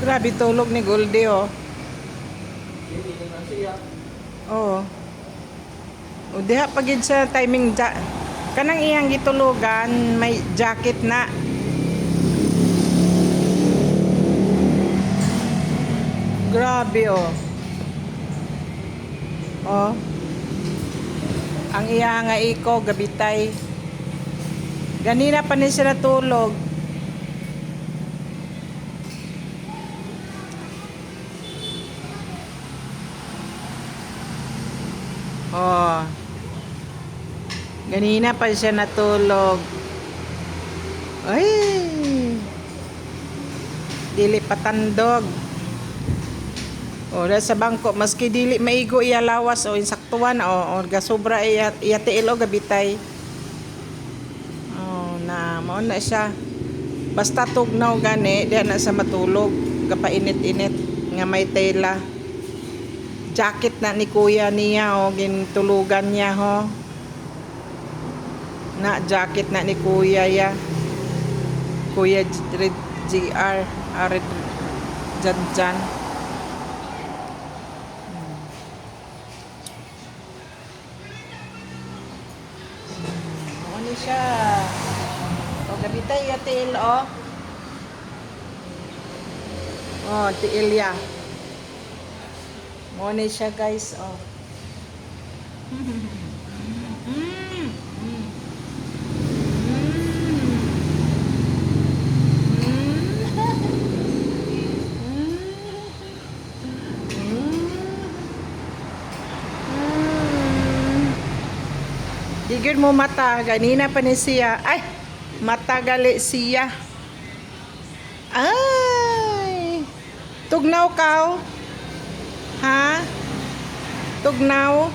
Grabe tulog ni Goldie, oh. Hindi na siya. Oo. O diha pagid sa timing kanang iyang gitulugan may jacket na. Grabe, oh. Oh. Ang iya nga iko gabitay. Ganina pa ni sila tulog. Oh. Ganina pa siya natulog. Ay. Dili patandog. O sa bangko maski dili maigo iya lawas o insaktuan o gasobra iya tiil o gabitay. Oh na mao na siya. Basta tugnaw gani diha na sa matulog kapainit-init nga may tela. Jacket na ni kuya niya o gintulugan niya ho. Na jacket na ni kuya ya. Kuya GR Red Jan. Ano siya? O gabitay ya tiil o. Oh, tiil ya. Mo ni siya guys, oh. Digid mo mata, ganina pa ni siya. Ay, mata gali siya. Ay, tugnaw ka. Ha? Tugnaw?